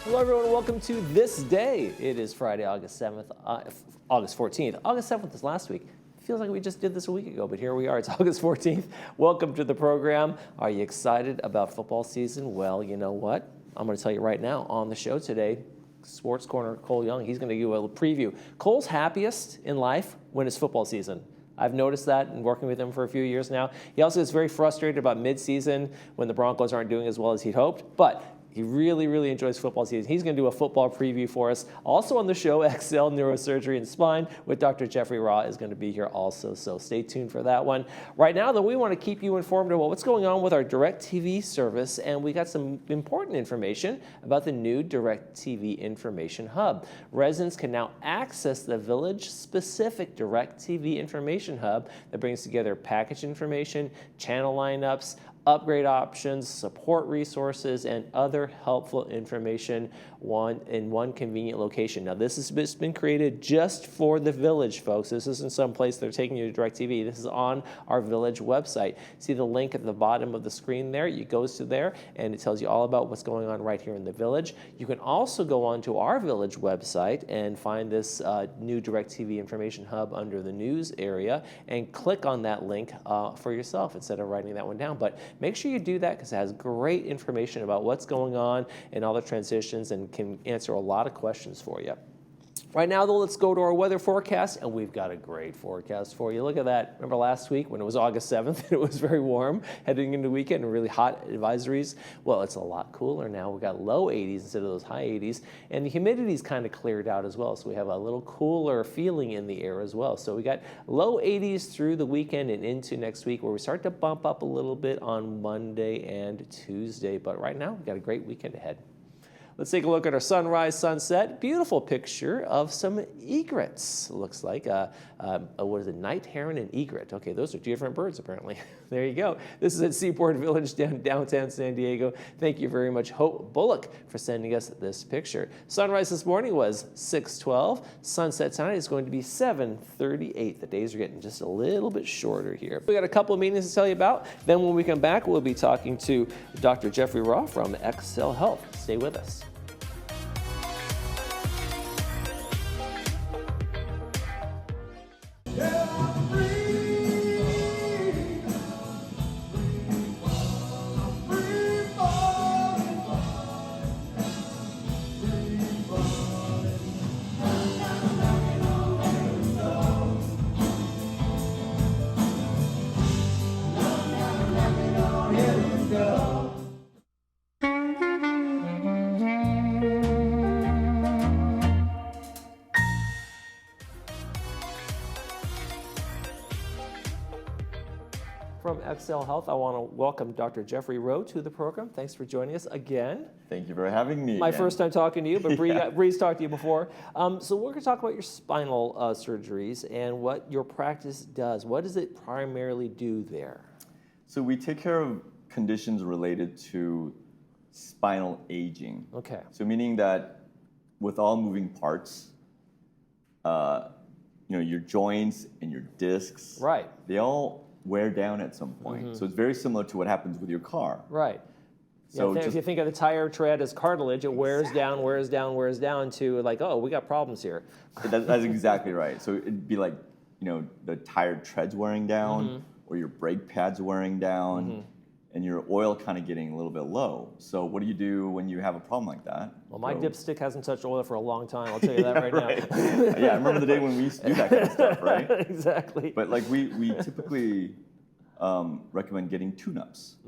Hello everyone, welcome to This Day. It is Friday, August 7th, August 14th. August 7th is last week. Feels like we just did this a week ago, but here we are. It's August 14th. Welcome to the program. Are you excited about football season? Well, you know what? I'm going to tell you right now on the show today, Sports Corner Cole Young, he's going to give you a preview. Cole's happiest in life when it's football season. I've noticed that in working with him for a few years now. He also gets very frustrated about mid-season when the Broncos aren't doing as well as he'd hoped, but he really, really enjoys football season. He's going to do a football preview for us. Also on the show, XL Neurosurgery and Spine with Dr. Jeffrey Raw is going to be here also, so stay tuned for that one. Right now, though, we want to keep you informed about what's going on with our DirecTV service, and we got some important information about the new DirecTV Information Hub. Residents can now access the village-specific DirecTV Information Hub that brings together package information, channel lineups, upgrade options, support resources, and other helpful information in one convenient location. Now, this has been created just for the village, folks. This isn't some place they're taking you to DirecTV. This is on our village website. See the link at the bottom of the screen there? You go to there, and it tells you all about what's going on right here in the village. You can also go onto our village website and find this new DirecTV Information Hub under the news area and click on that link for yourself instead of writing that one down. But make sure you do that because it has great information about what's going on and all the transitions and can answer a lot of questions for you. Right now, though, let's go to our weather forecast, and we've got a great forecast for you. Look at that. Remember last week when it was August 7th, it was very warm heading into the weekend and really hot advisories? Well, it's a lot cooler now. We've got low 80s instead of those high 80s, and the humidity's kind of cleared out as well, so we have a little cooler feeling in the air as well. So we got low 80s through the weekend and into next week where we start to bump up a little bit on Monday and Tuesday, but right now we've got a great weekend ahead. Let's take a look at our sunrise, sunset. Beautiful picture of some egrets. Looks like, what is it, night heron and egret. Okay, those are two different birds, apparently. There you go. This is at Seaport Village, downtown San Diego. Thank you very much, Hope Bullock, for sending us this picture. Sunrise this morning was 6:12. Sunset tonight is going to be 7:38. The days are getting just a little bit shorter here. We got a couple of meetings to tell you about. Then when we come back, we'll be talking to Dr. Jeffrey Raw from XL Health. Stay with us. From XL Health, I want to welcome Dr. Jeffrey Rowe to the program. Thanks for joining us again. Thank you for having me. My first time talking to you, but Bree's talked to you before. So we're going to talk about your spinal surgeries and what your practice does. What does it primarily do there? So we take care of conditions related to spinal aging. Okay. So meaning that with all moving parts, your joints and your discs, right, they all wear down at some point. Mm-hmm. So it's very similar to what happens with your car. Right. So if you think of the tire tread as cartilage, it wears down to like, oh, we got problems here. That's exactly right. So it'd be like, the tire tread's wearing down, or your brake pad's wearing down, and your oil kind of getting a little bit low. So what do you do when you have a problem like that? Well, my dipstick hasn't touched oil for a long time, I'll tell you that now. Yeah, I remember the day when we used to do that kind of stuff, right? Exactly. But like we typically recommend getting tune-ups,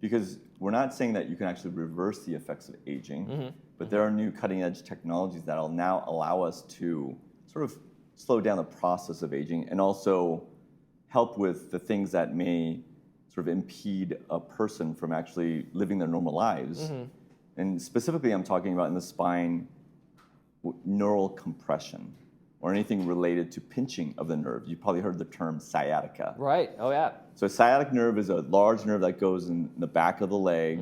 because we're not saying that you can actually reverse the effects of aging, but there are new cutting-edge technologies that will now allow us to sort of slow down the process of aging and also help with the things that may sort of impede a person from actually living their normal lives. And specifically, I'm talking about in the spine, neural compression, or anything related to pinching of the nerve. You've probably heard the term sciatica. Right, oh yeah. So a sciatic nerve is a large nerve that goes in the back of the leg,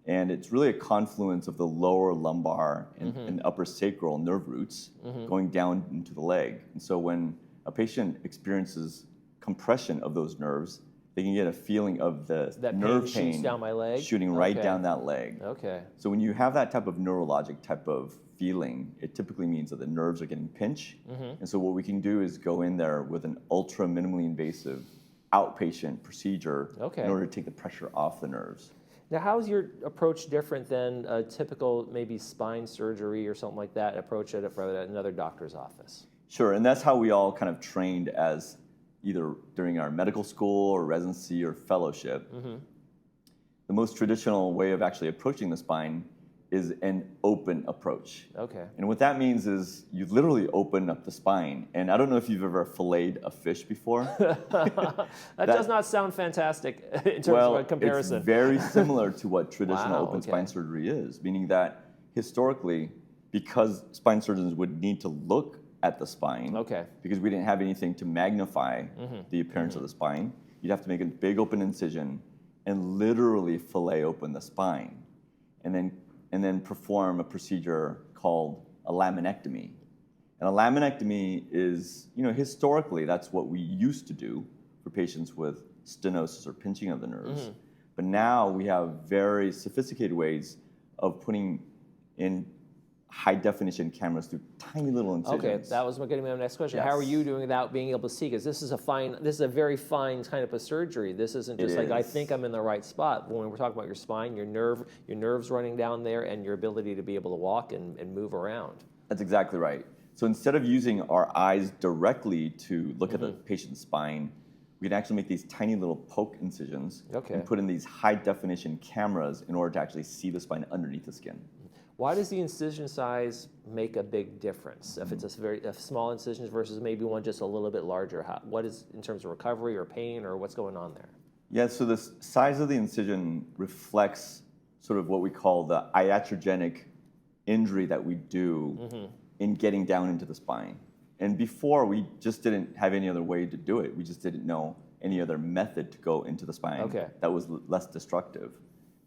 and it's really a confluence of the lower lumbar and upper sacral nerve roots going down into the leg. And so when a patient experiences compression of those nerves, they can get a feeling of the That nerve pain shoots down my leg? shooting right Okay. down that leg. Okay. So when you have that type of neurologic type of feeling, it typically means that the nerves are getting pinched. And so what we can do is go in there with an ultra minimally invasive outpatient procedure Okay. in order to take the pressure off the nerves. Now, how is your approach different than a typical maybe spine surgery or something like that approach at another doctor's office? Sure, and that's how we all kind of trained as either during our medical school or residency or fellowship. The most traditional way of actually approaching the spine is an open approach. Okay. And what that means is you literally open up the spine. And I don't know if you've ever filleted a fish before. That does not sound fantastic in terms of a comparison. It's very similar to what traditional Wow, open okay. spine surgery is, meaning that historically, because spine surgeons would need to look at the spine, Okay. because we didn't have anything to magnify the appearance of the spine, you'd have to make a big open incision and literally fillet open the spine, and then perform a procedure called a laminectomy. And a laminectomy is, historically, that's what we used to do for patients with stenosis or pinching of the nerves. But now we have very sophisticated ways of putting in high definition cameras through tiny little incisions. Okay, that was getting me to my next question. How are Yes. you doing without being able to see? Because this is a very fine kind of a surgery. This isn't just like I is. think I'm in the right spot. When we're talking about your spine, your nerves running down there, and your ability to be able to walk and move around. That's exactly right. So instead of using our eyes directly to look at the patient's spine, we can actually make these tiny little poke incisions Okay. and put in these high definition cameras in order to actually see the spine underneath the skin. Why does the incision size make a big difference? If it's a small incision versus maybe one just a little bit larger, what is in terms of recovery or pain or what's going on there? Yeah, so the size of the incision reflects sort of what we call the iatrogenic injury that we do in getting down into the spine. And before, we just didn't have any other way to do it. We just didn't know any other method to go into the spine that was less destructive.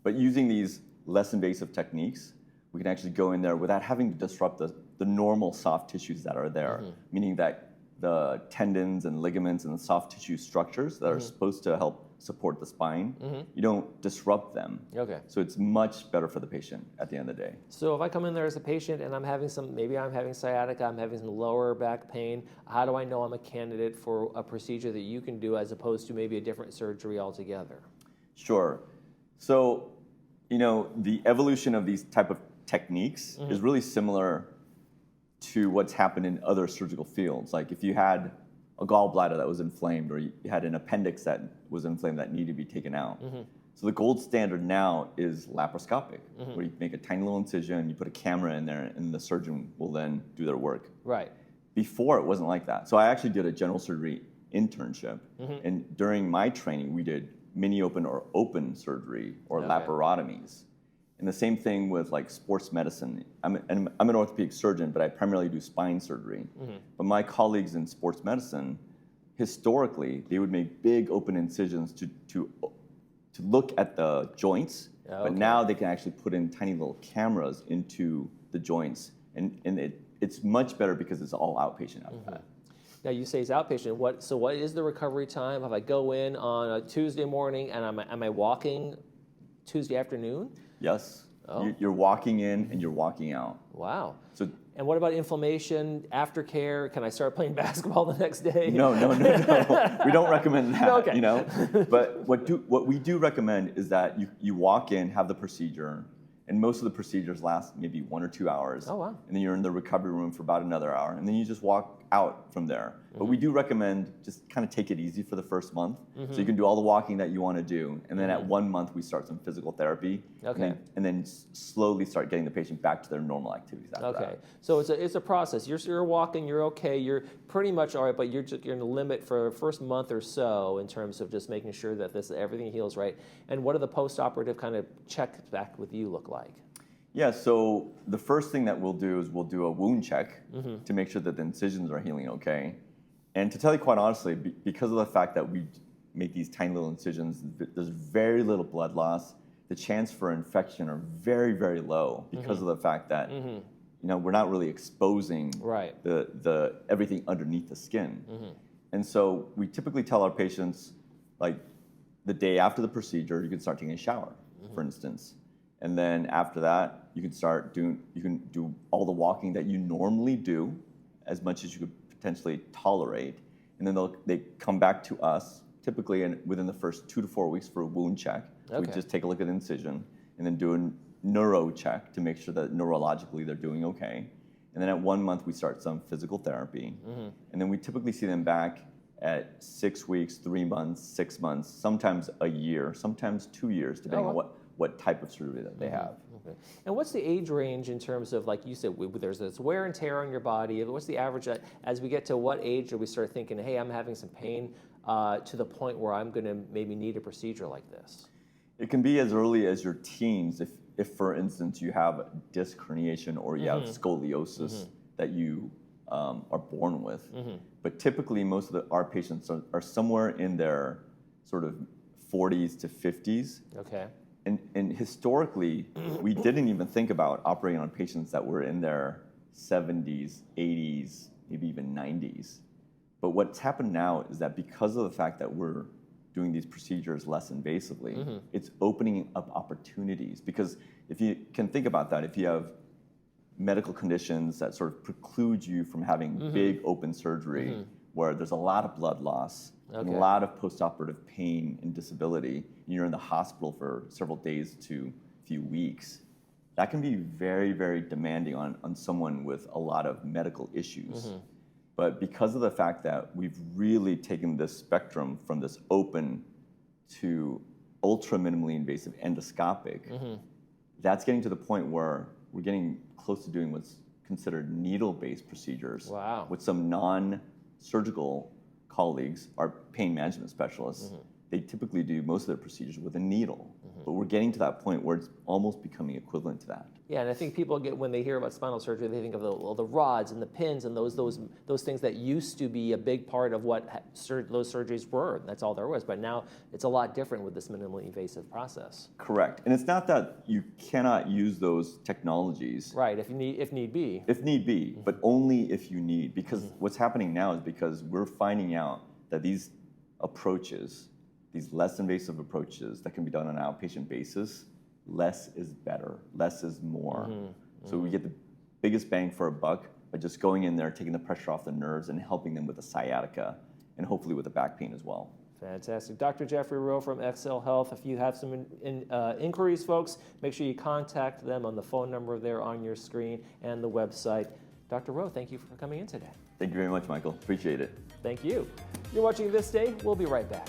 But using these less invasive techniques, we can actually go in there without having to disrupt the normal soft tissues that are there, meaning that the tendons and ligaments and the soft tissue structures that are supposed to help support the spine, you don't disrupt them. Okay. So it's much better for the patient at the end of the day. So if I come in there as a patient and maybe I'm having sciatica, I'm having some lower back pain, how do I know I'm a candidate for a procedure that you can do as opposed to maybe a different surgery altogether? Sure. So, the evolution of these type of techniques is really similar to what's happened in other surgical fields. Like if you had a gallbladder that was inflamed, or you had an appendix that was inflamed that needed to be taken out. So the gold standard now is laparoscopic, where you make a tiny little incision, you put a camera in there, and the surgeon will then do their work. Right. Before, it wasn't like that. So I actually did a general surgery internship, and during my training, we did mini open or open surgery or laparotomies. And the same thing with like sports medicine. I'm an orthopedic surgeon, but I primarily do spine surgery. But my colleagues in sports medicine, historically, they would make big open incisions to look at the joints. But now they can actually put in tiny little cameras into the joints, and it's much better because it's all outpatient after that. Now you say it's outpatient. So what is the recovery time? If I go in on a Tuesday morning and am I walking Tuesday afternoon? Yes. You're walking in and you're walking out. Wow. So, and what about inflammation, aftercare? Can I start playing basketball the next day? no. We don't recommend that. Okay. But what we do recommend is that you walk in, have the procedure, and most of the procedures last maybe 1 or 2 hours. Oh, wow. And then you're in the recovery room for about another hour, and then you just walk out from there. But we do recommend just kind of take it easy for the first month, so you can do all the walking that you want to do, and then at 1 month we start some physical therapy, and then slowly start getting the patient back to their normal activities after that. So it's a process. You're walking, you're okay, you're pretty much all right, but you're in the limit for the first month or so in terms of just making sure that everything heals right. And what do the post-operative kind of checks back with you look like? Yeah, so the first thing that we'll do is we'll do a wound check to make sure that the incisions are healing okay. And to tell you quite honestly, because of the fact that we make these tiny little incisions, there's very little blood loss. The chance for infection are very, very low because of the fact that we're not really exposing the everything underneath the skin. And so we typically tell our patients, like, the day after the procedure, you can start taking a shower, for instance. And then after that, you can do all the walking that you normally do, as much as you could potentially tolerate. And then they come back to us, typically within the first 2 to 4 weeks for a wound check. So we just take a look at the incision and then do a neuro check to make sure that neurologically they're doing okay. And then at 1 month, we start some physical therapy. And then we typically see them back at 6 weeks, 3 months, 6 months, sometimes a year, sometimes 2 years, depending on what type of surgery that they have. Okay. And what's the age range in terms of, like you said, there's this wear and tear on your body? What's the average, as we get to what age do we start thinking, hey, I'm having some pain to the point where I'm going to maybe need a procedure like this? It can be as early as your teens if for instance, you have disc herniation or you have scoliosis that you are born with. But typically, most of our patients are somewhere in their sort of 40s to 50s. Okay. And historically, we didn't even think about operating on patients that were in their 70s, 80s, maybe even 90s. But what's happened now is that because of the fact that we're doing these procedures less invasively, it's opening up opportunities. Because if you can think about that, if you have medical conditions that sort of preclude you from having big open surgery, where there's a lot of blood loss, and a lot of postoperative pain and disability, and you're in the hospital for several days to a few weeks, that can be very, very demanding on someone with a lot of medical issues. But because of the fact that we've really taken this spectrum from this open to ultra minimally invasive endoscopic, that's getting to the point where we're getting close to doing what's considered needle-based procedures. Wow. With some non-surgical colleagues, our pain management specialists, they typically do most of their procedures with a needle. But we're getting to that point where it's almost becoming equivalent to that. Yeah, and I think people when they hear about spinal surgery, they think of the rods and the pins and those things that used to be a big part of what those surgeries were. That's all there was. But now it's a lot different with this minimally invasive process. Correct. And it's not that you cannot use those technologies. Right, if need be. If need be, but only if you need. Because what's happening now is because we're finding out that these approaches, these less invasive approaches that can be done on an outpatient basis, less is better, less is more. So we get the biggest bang for a buck by just going in there, taking the pressure off the nerves and helping them with the sciatica and hopefully with the back pain as well. Fantastic. Dr. Jeffrey Rowe from XL Health. If you have some inquiries, folks, make sure you contact them on the phone number there on your screen and the website. Dr. Rowe, thank you for coming in today. Thank you very much, Michael. Appreciate it. Thank you. You're watching This Day. We'll be right back.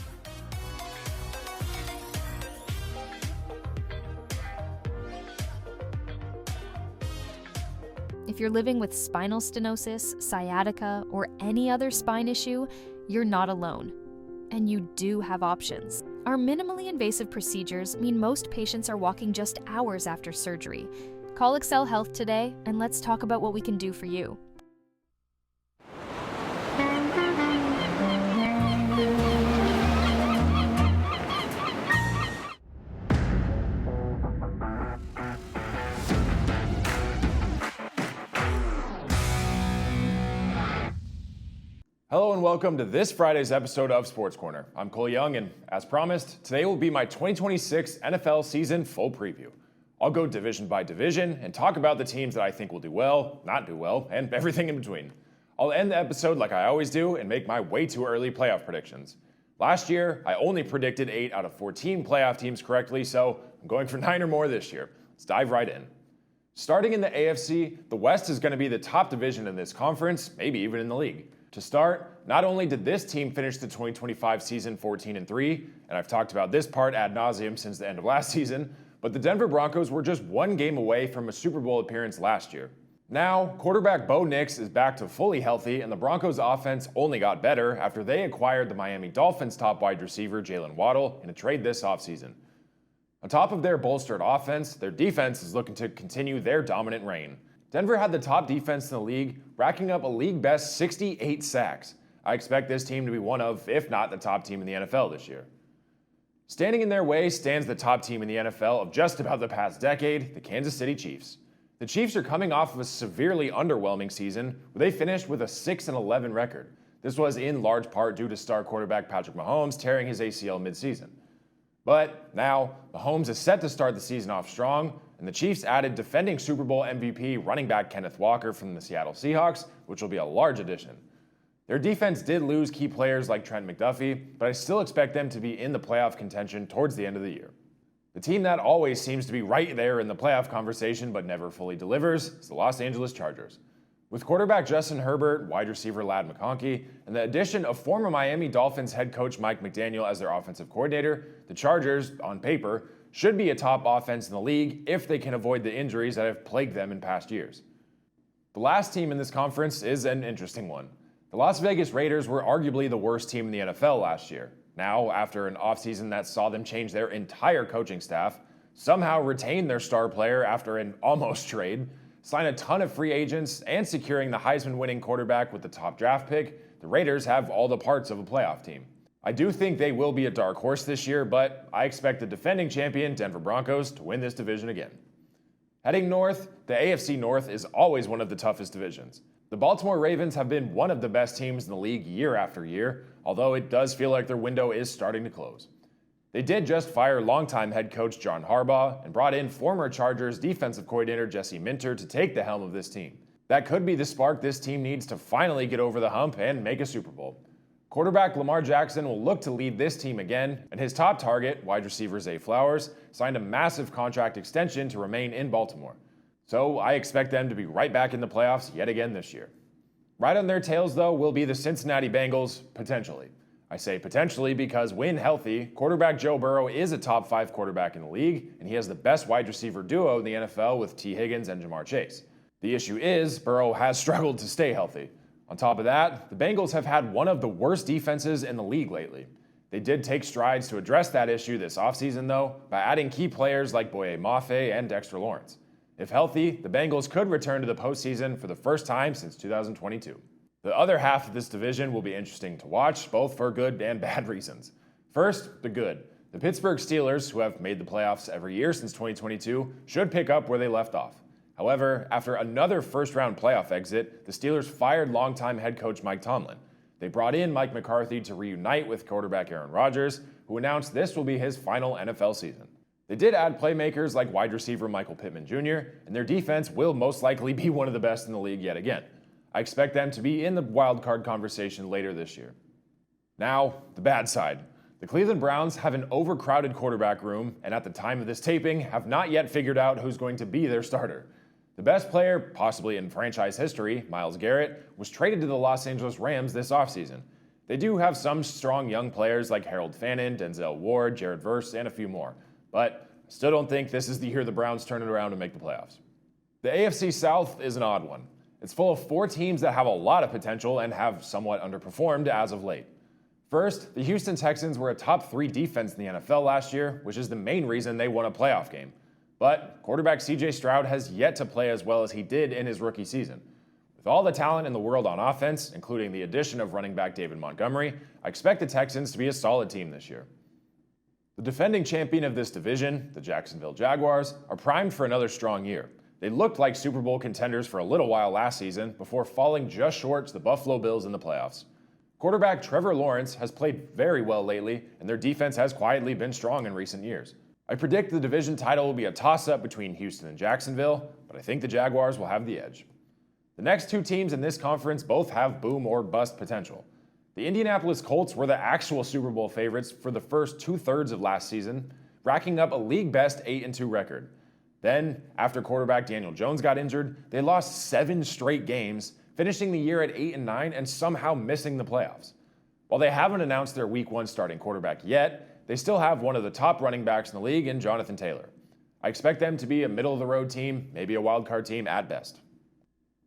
If you're living with spinal stenosis, sciatica, or any other spine issue, you're not alone. And you do have options. Our minimally invasive procedures mean most patients are walking just hours after surgery. Call XL Health today and let's talk about what we can do for you. Hello and welcome to this Friday's episode of Sports Corner. I'm Cole Young, and as promised, today will be my 2026 NFL season full preview. I'll go division by division and talk about the teams that I think will do well, not do well, and everything in between. I'll end the episode like I always do and make my way too early playoff predictions. Last year, I only predicted 8 out of 14 playoff teams correctly, so I'm going for 9 or more this year. Let's dive right in. Starting in the AFC, the West is going to be the top division in this conference, maybe even in the league. To start, not only did this team finish the 2025 season 14-3, and I've talked about this part ad nauseum since the end of last season, but the Denver Broncos were just 1 game away from a Super Bowl appearance last year. Now, quarterback Bo Nix is back to fully healthy, and the Broncos' offense only got better after they acquired the Miami Dolphins' top wide receiver Jalen Waddle in a trade this offseason. On top of their bolstered offense, their defense is looking to continue their dominant reign. Denver had the top defense in the league, racking up a league-best 68 sacks. I expect this team to be one of, if not the top team in the NFL this year. Standing in their way stands the top team in the NFL of just about the past decade, the Kansas City Chiefs. The Chiefs are coming off of a severely underwhelming season, where they finished with a 6-11 record. This was in large part due to star quarterback Patrick Mahomes tearing his ACL midseason. But now, Mahomes is set to start the season off strong, and the Chiefs added defending Super Bowl MVP running back Kenneth Walker from the Seattle Seahawks, which will be a large addition. Their defense did lose key players like Trent McDuffie, but I still expect them to be in the playoff contention towards the end of the year. The team that always seems to be right there in the playoff conversation but never fully delivers is the Los Angeles Chargers. With quarterback Justin Herbert, wide receiver Ladd McConkey, and the addition of former Miami Dolphins head coach Mike McDaniel as their offensive coordinator, the Chargers, on paper, should be a top offense in the league if they can avoid the injuries that have plagued them in past years. The last team in this conference is an interesting one. The Las Vegas Raiders were arguably the worst team in the NFL last year. Now, after an offseason that saw them change their entire coaching staff, somehow retain their star player after an almost trade, sign a ton of free agents, and securing the Heisman-winning quarterback with the top draft pick, the Raiders have all the parts of a playoff team. I do think they will be a dark horse this year, but I expect the defending champion Denver Broncos to win this division again. Heading north, the AFC North is always one of the toughest divisions. The Baltimore Ravens have been one of the best teams in the league year after year, although it does feel like their window is starting to close. They did just fire longtime head coach John Harbaugh and brought in former Chargers defensive coordinator Jesse Minter to take the helm of this team. That could be the spark this team needs to finally get over the hump and make a Super Bowl. Quarterback Lamar Jackson will look to lead this team again, and his top target, wide receiver Zay Flowers, signed a massive contract extension to remain in Baltimore. So I expect them to be right back in the playoffs yet again this year. Right on their tails, though, will be the Cincinnati Bengals, potentially. I say potentially because when healthy, quarterback Joe Burrow is a top 5 quarterback in the league, and he has the best wide receiver duo in the NFL with T. Higgins and Jamar Chase. The issue is, Burrow has struggled to stay healthy. On top of that, the Bengals have had one of the worst defenses in the league lately. They did take strides to address that issue this offseason, though, by adding key players like Boye Mafe and Dexter Lawrence. If healthy, the Bengals could return to the postseason for the first time since 2022. The other half of this division will be interesting to watch, both for good and bad reasons. First, the good. The Pittsburgh Steelers, who have made the playoffs every year since 2022, should pick up where they left off. However, after another first-round playoff exit, the Steelers fired longtime head coach Mike Tomlin. They brought in Mike McCarthy to reunite with quarterback Aaron Rodgers, who announced this will be his final NFL season. They did add playmakers like wide receiver Michael Pittman Jr., and their defense will most likely be one of the best in the league yet again. I expect them to be in the wild card conversation later this year. Now, the bad side. The Cleveland Browns have an overcrowded quarterback room, and at the time of this taping, have not yet figured out who's going to be their starter. The best player, possibly in franchise history, Myles Garrett, was traded to the Los Angeles Rams this offseason. They do have some strong young players like Harold Fannin, Denzel Ward, Jared Verse, and a few more. But I still don't think this is the year the Browns turn it around and make the playoffs. The AFC South is an odd one. It's full of 4 teams that have a lot of potential and have somewhat underperformed as of late. First, the Houston Texans were a top 3 defense in the NFL last year, which is the main reason they won a playoff game. But quarterback CJ Stroud has yet to play as well as he did in his rookie season. With all the talent in the world on offense, including the addition of running back David Montgomery, I expect the Texans to be a solid team this year. The defending champion of this division, the Jacksonville Jaguars, are primed for another strong year. They looked like Super Bowl contenders for a little while last season before falling just short to the Buffalo Bills in the playoffs. Quarterback Trevor Lawrence has played very well lately, and their defense has quietly been strong in recent years. I predict the division title will be a toss-up between Houston and Jacksonville, but I think the Jaguars will have the edge. The next 2 teams in this conference both have boom or bust potential. The Indianapolis Colts were the actual Super Bowl favorites for the first 2/3 of last season, racking up a league-best 8-2 record. Then, after quarterback Daniel Jones got injured, they lost 7 straight games, finishing the year at 8-9 and somehow missing the playoffs. While they haven't announced their Week 1 starting quarterback yet, they still have one of the top running backs in the league in Jonathan Taylor. I expect them to be a middle-of-the-road team, maybe a wildcard team at best.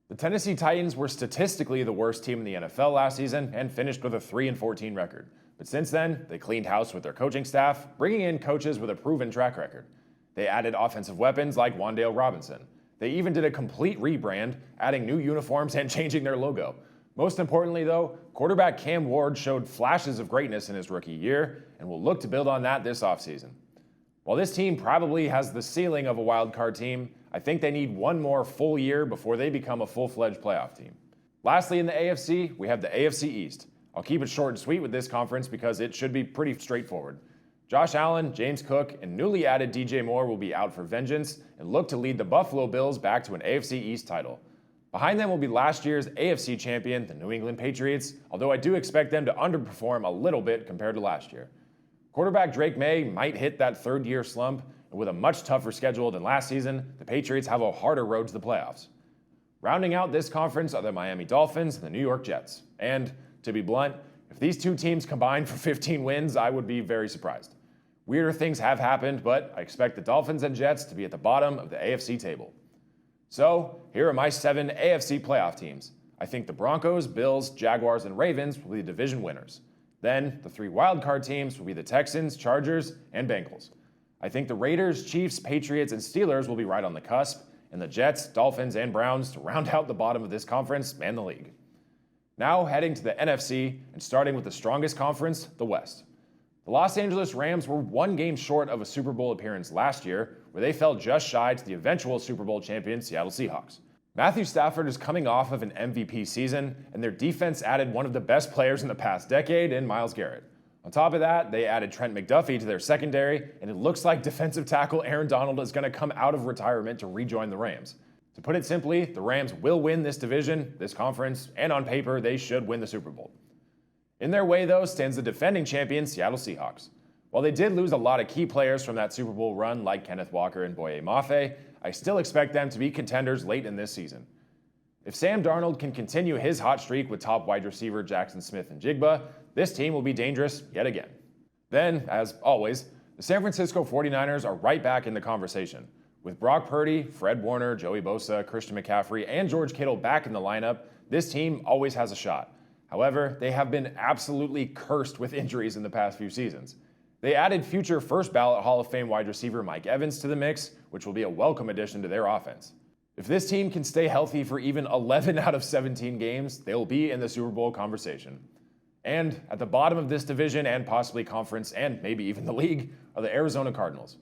The Tennessee Titans were statistically the worst team in the NFL last season and finished with a 3-14 record. But since then, they cleaned house with their coaching staff, bringing in coaches with a proven track record. They added offensive weapons like Wan'Dale Robinson. They even did a complete rebrand, adding new uniforms and changing their logo. Most importantly, though, quarterback Cam Ward showed flashes of greatness in his rookie year and will look to build on that this offseason. While this team probably has the ceiling of a wildcard team, I think they need one more full year before they become a full-fledged playoff team. Lastly, in the AFC, we have the AFC East. I'll keep it short and sweet with this conference because it should be pretty straightforward. Josh Allen, James Cook, and newly added DJ Moore will be out for vengeance and look to lead the Buffalo Bills back to an AFC East title. Behind them will be last year's AFC champion, the New England Patriots, although I do expect them to underperform a little bit compared to last year. Quarterback Drake May might hit that third-year slump, and with a much tougher schedule than last season, the Patriots have a harder road to the playoffs. Rounding out this conference are the Miami Dolphins and the New York Jets. And, to be blunt, if these two teams combine for 15 wins, I would be very surprised. Weirder things have happened, but I expect the Dolphins and Jets to be at the bottom of the AFC table. So, here are my 7 AFC playoff teams. I think the Broncos, Bills, Jaguars, and Ravens will be the division winners. Then, the 3 wildcard teams will be the Texans, Chargers, and Bengals. I think the Raiders, Chiefs, Patriots, and Steelers will be right on the cusp, and the Jets, Dolphins, and Browns to round out the bottom of this conference and the league. Now, heading to the NFC, and starting with the strongest conference, the West. The Los Angeles Rams were 1 game short of a Super Bowl appearance last year, where they fell just shy to the eventual Super Bowl champion Seattle Seahawks. Matthew Stafford is coming off of an MVP season, and their defense added one of the best players in the past decade in Myles Garrett. On top of that, they added Trent McDuffie to their secondary, and it looks like defensive tackle Aaron Donald is going to come out of retirement to rejoin the Rams. To put it simply, the Rams will win this division, this conference, and on paper, they should win the Super Bowl. In their way, though, stands the defending champion Seattle Seahawks. While they did lose a lot of key players from that Super Bowl run like Kenneth Walker and Boye Mafe, I still expect them to be contenders late in this season. If Sam Darnold can continue his hot streak with top wide receiver Jackson Smith and Jigba, this team will be dangerous yet again. Then, as always, the San Francisco 49ers are right back in the conversation. With Brock Purdy, Fred Warner, Joey Bosa, Christian McCaffrey, and George Kittle back in the lineup, this team always has a shot. However, they have been absolutely cursed with injuries in the past few seasons. They added future first-ballot Hall of Fame wide receiver Mike Evans to the mix, which will be a welcome addition to their offense. If this team can stay healthy for even 11 out of 17 games, they'll be in the Super Bowl conversation. And at the bottom of this division and possibly conference and maybe even the league are the Arizona Cardinals.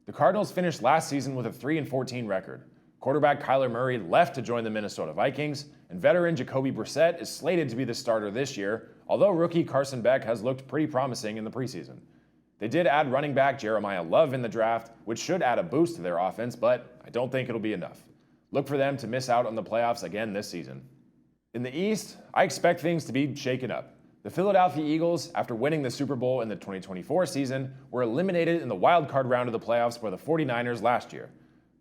The Cardinals finished last season with a 3-14 record. Quarterback Kyler Murray left to join the Minnesota Vikings, and veteran Jacoby Brissett is slated to be the starter this year, although rookie Carson Beck has looked pretty promising in the preseason. They did add running back Jeremiah Love in the draft, which should add a boost to their offense, but I don't think it'll be enough. Look for them to miss out on the playoffs again this season. In the East, I expect things to be shaken up. The Philadelphia Eagles, after winning the Super Bowl in the 2024 season, were eliminated in the wild card round of the playoffs by the 49ers last year.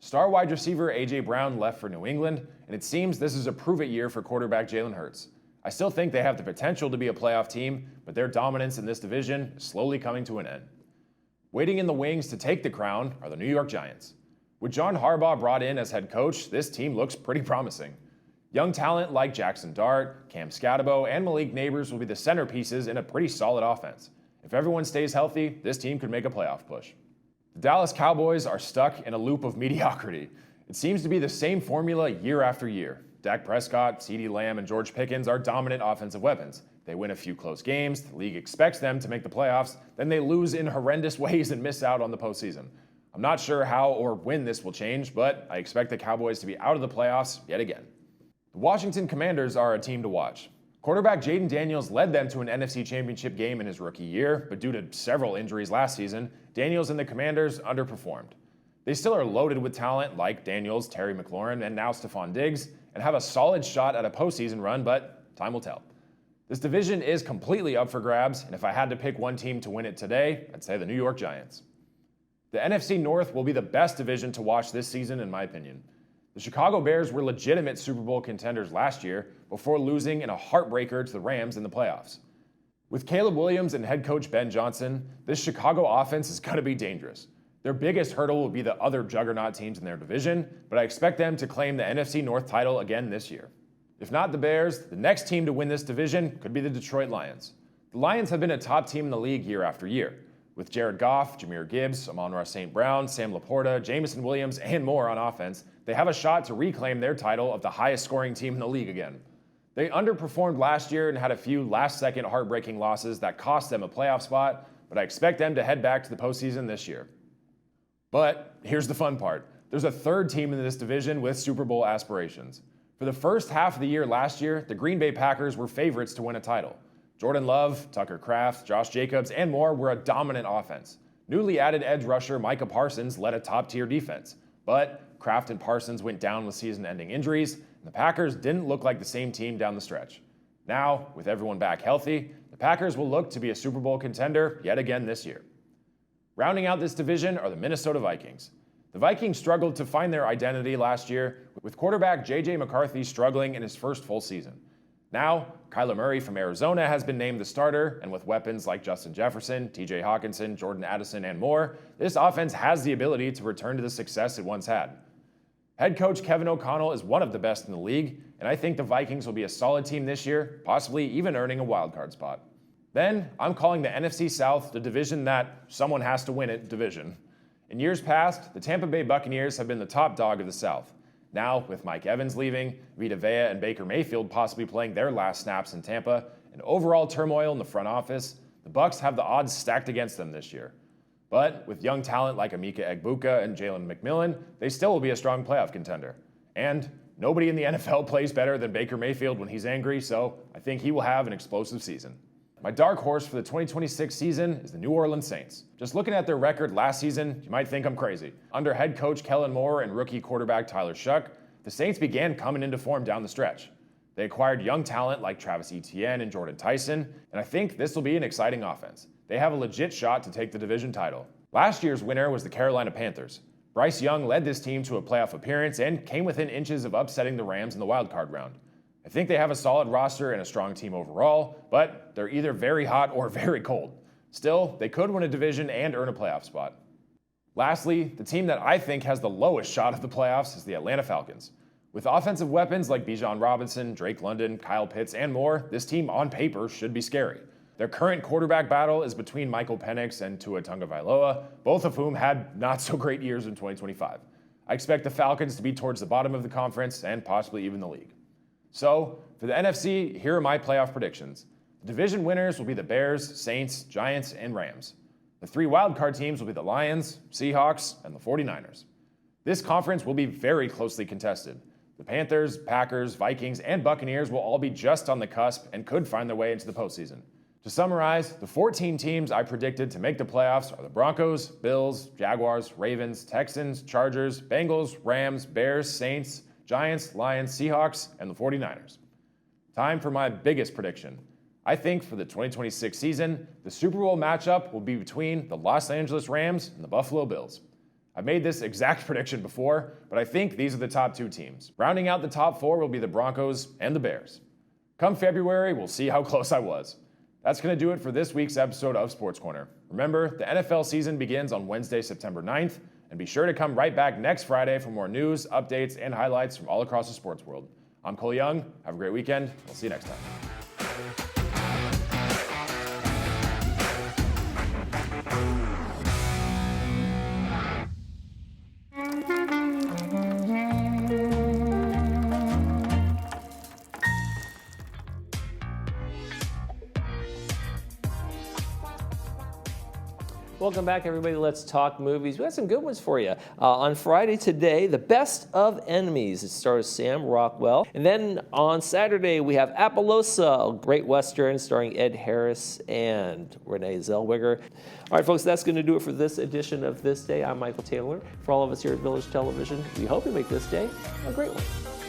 Star wide receiver A.J. Brown left for New England, and it seems this is a prove-it year for quarterback Jalen Hurts. I still think they have the potential to be a playoff team, but their dominance in this division is slowly coming to an end. Waiting in the wings to take the crown are the New York Giants. With John Harbaugh brought in as head coach, this team looks pretty promising. Young talent like Jackson Dart, Cam Scatabo, and Malik Neighbors will be the centerpieces in a pretty solid offense. If everyone stays healthy, this team could make a playoff push. The Dallas Cowboys are stuck in a loop of mediocrity. It seems to be the same formula year after year. Dak Prescott, CeeDee Lamb, and George Pickens are dominant offensive weapons. They win a few close games, the league expects them to make the playoffs, then they lose in horrendous ways and miss out on the postseason. I'm not sure how or when this will change, but I expect the Cowboys to be out of the playoffs yet again. The Washington Commanders are a team to watch. Quarterback Jaden Daniels led them to an NFC Championship game in his rookie year, but due to several injuries last season, Daniels and the Commanders underperformed. They still are loaded with talent like Daniels, Terry McLaurin, and now Stephon Diggs, and have a solid shot at a postseason run, but time will tell. This division is completely up for grabs, and if I had to pick one team to win it today, I'd say the New York Giants. The NFC North will be the best division to watch this season, in my opinion. The Chicago Bears were legitimate Super Bowl contenders last year before losing in a heartbreaker to the Rams in the playoffs. With Caleb Williams and head coach Ben Johnson, this Chicago offense is going to be dangerous. Their biggest hurdle will be the other juggernaut teams in their division, but I expect them to claim the NFC North title again this year. If not the Bears, the next team to win this division could be the Detroit Lions. The Lions have been a top team in the league year after year. With Jared Goff, Jahmyr Gibbs, Amon-Ra St. Brown, Sam Laporta, Jameson Williams, and more on offense, they have a shot to reclaim their title of the highest scoring team in the league again. They underperformed last year and had a few last-second heartbreaking losses that cost them a playoff spot, but I expect them to head back to the postseason this year. But here's the fun part. There's a third team in this division with Super Bowl aspirations. For the first half of the year last year, the Green Bay Packers were favorites to win a title. Jordan Love, Tucker Kraft, Josh Jacobs, and more were a dominant offense. Newly added edge rusher Micah Parsons led a top-tier defense, but Kraft and Parsons went down with season-ending injuries, and the Packers didn't look like the same team down the stretch. Now, with everyone back healthy, the Packers will look to be a Super Bowl contender yet again this year. Rounding out this division are the Minnesota Vikings. The Vikings struggled to find their identity last year, with quarterback J.J. McCarthy struggling in his first full season. Now, Kyler Murray from Arizona has been named the starter, and with weapons like Justin Jefferson, T.J. Hawkinson, Jordan Addison, and more, this offense has the ability to return to the success it once had. Head coach Kevin O'Connell is one of the best in the league, and I think the Vikings will be a solid team this year, possibly even earning a wildcard spot. Then, I'm calling the NFC South the division that someone has to win it division. In years past, the Tampa Bay Buccaneers have been the top dog of the South. Now, with Mike Evans leaving, Vita Vea and Baker Mayfield possibly playing their last snaps in Tampa, and overall turmoil in the front office, the Bucs have the odds stacked against them this year. But with young talent like Emeka Egbuka and Jalen McMillan, they still will be a strong playoff contender. And nobody in the NFL plays better than Baker Mayfield when he's angry, so I think he will have an explosive season. My dark horse for the 2026 season is the New Orleans Saints. Just looking at their record last season, you might think I'm crazy. Under head coach Kellen Moore and rookie quarterback Tyler Shuck, the Saints began coming into form down the stretch. They acquired young talent like Travis Etienne and Jordan Tyson, and I think this will be an exciting offense. They have a legit shot to take the division title. Last year's winner was the Carolina Panthers. Bryce Young led this team to a playoff appearance and came within inches of upsetting the Rams in the wildcard round. I think they have a solid roster and a strong team overall, but they're either very hot or very cold. Still, they could win a division and earn a playoff spot. Lastly, the team that I think has the lowest shot of the playoffs is the Atlanta Falcons. With offensive weapons like Bijan Robinson, Drake London, Kyle Pitts, and more, this team on paper should be scary. Their current quarterback battle is between Michael Penix and Tua Tagovailoa, both of whom had not so great years in 2025. I expect the Falcons to be towards the bottom of the conference and possibly even the league. So, for the NFC, here are my playoff predictions. The division winners will be the Bears, Saints, Giants, and Rams. The three wildcard teams will be the Lions, Seahawks, and the 49ers. This conference will be very closely contested. The Panthers, Packers, Vikings, and Buccaneers will all be just on the cusp and could find their way into the postseason. To summarize, the 14 teams I predicted to make the playoffs are the Broncos, Bills, Jaguars, Ravens, Texans, Chargers, Bengals, Rams, Bears, Saints, Giants, Lions, Seahawks, and the 49ers. Time for my biggest prediction. I think for the 2026 season, the Super Bowl matchup will be between the Los Angeles Rams and the Buffalo Bills. I've made this exact prediction before, but I think these are the top two teams. Rounding out the top four will be the Broncos and the Bears. Come February, we'll see how close I was. That's going to do it for this week's episode of Sports Corner. Remember, the NFL season begins on Wednesday, September 9th, and be sure to come right back next Friday for more news, updates, and highlights from all across the sports world. I'm Cole Young. Have a great weekend. We'll see you next time. Welcome back, everybody. Let's talk movies. We got some good ones for you. On Friday today, The Best of Enemies. It stars Sam Rockwell. And then on Saturday, we have Appaloosa, a great Western starring Ed Harris and Renee Zellweger. All right, folks, that's going to do it for this edition of This Day. I'm Michael Taylor. For all of us here at Village Television, we hope you make this day a great one.